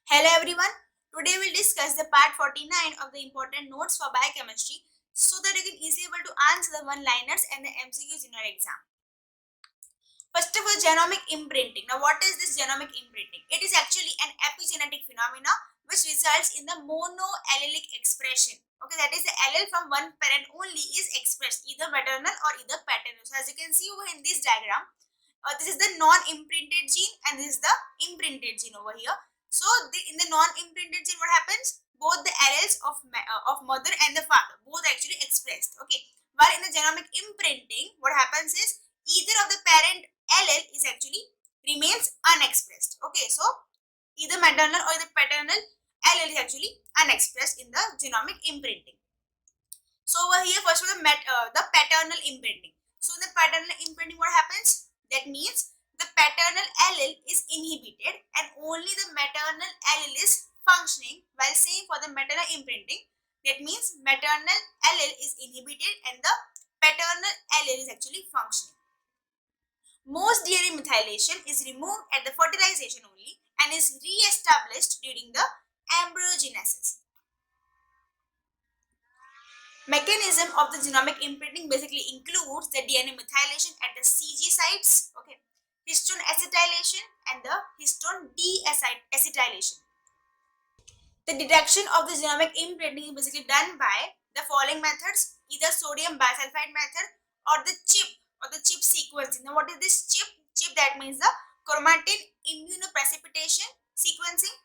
Hello everyone. Today we'll discuss the part 49 of the important notes for biochemistry so that you can easily able to answer the one-liners and the MCQs in your exam. First of all, genomic imprinting. Now what is this genomic imprinting? It is actually an epigenetic phenomena which results in the monoallelic expression. Okay, that is the allele from one parent only is expressed either maternal or either paternal. So as you can see over in this diagram, this is the non-imprinted gene and this is the imprinted gene over here. So in the non-imprinted gene, what happens? Both the alleles of mother and the father both actually expressed. Okay, while in the genomic imprinting, what happens is either of the parent allele is actually remains unexpressed. Okay, so either maternal or the paternal allele is actually unexpressed in the genomic imprinting. So over here, first of all, the paternal imprinting. So in the paternal imprinting, what happens? That means the paternal allele is inhibited and only the maternal allele is functioning, while same for the maternal imprinting. That means maternal allele is inhibited and the paternal allele is actually functioning. Most DNA methylation is removed at the fertilization only and is re-established during the embryogenesis. Mechanism of the genomic imprinting basically includes the DNA methylation at the CG sites, okay, histone acetylation and the histone deacetylation. The detection of the genomic imprinting is basically done by the following methods, either sodium bisulfite method or the chip sequencing. Now what is this chip? Chip, that means the chromatin immunoprecipitation sequencing,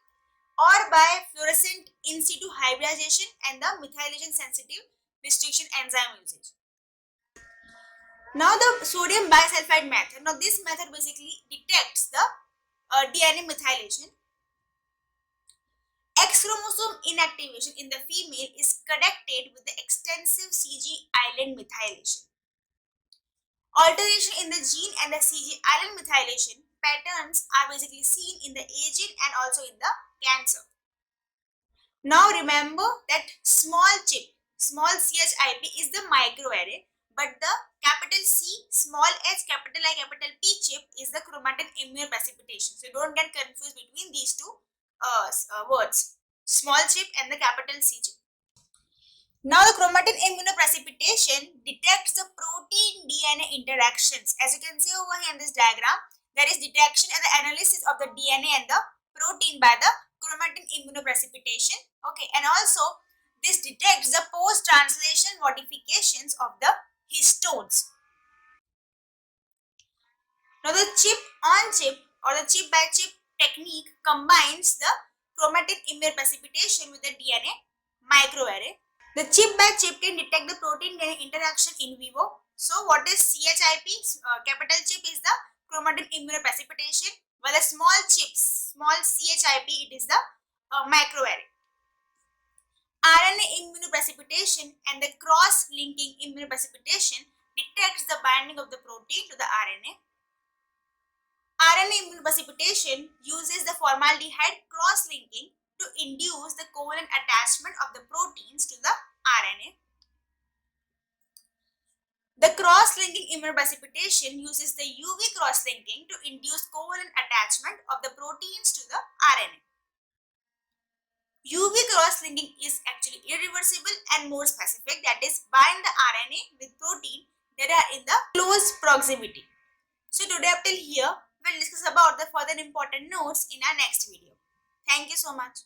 or by fluorescent in situ hybridization and the methylation sensitive restriction enzyme usage. Now the sodium bisulfite method. Now this method basically detects the DNA methylation. X chromosome inactivation in the female is corrected with the extensive CG island methylation. Alteration in the gene and the CG island methylation patterns are basically seen in the A gene and also in the cancer. Now remember that small chip, small CHIP is the microarray, but the capital C, small h, capital I, capital P chip is the chromatin immunoprecipitation. So don't get confused between these two words, small chip and the capital C chip. Now the chromatin immunoprecipitation detects the protein DNA interactions. As you can see over here in this diagram, there is detection and the analysis of the DNA and the protein by the chromatin immunoprecipitation. Okay, and also this detects the post-translation modifications of the histones. Now the chip-on-chip or the chip-by-chip technique combines the chromatin immunoprecipitation with the DNA microarray. The chip-by-chip can detect the protein-DNA interaction in vivo. So what is CHIP? Capital chip is the chromatin immunoprecipitation, while the small chips, small CHIP, it is the microarray. RNA immunoprecipitation and the cross-linking immunoprecipitation detects the binding of the protein to the RNA. RNA immunoprecipitation uses the formaldehyde cross-linking to induce the covalent attachment of the proteins to the RNA. The cross-linking immunoprecipitation uses the UV cross-linking to induce covalent attachment of the proteins to the RNA. UV cross-linking is actually irreversible and more specific, that is bind the RNA with protein that are in the close proximity. So today up till here, we'll discuss about the further important notes in our next video. Thank you so much.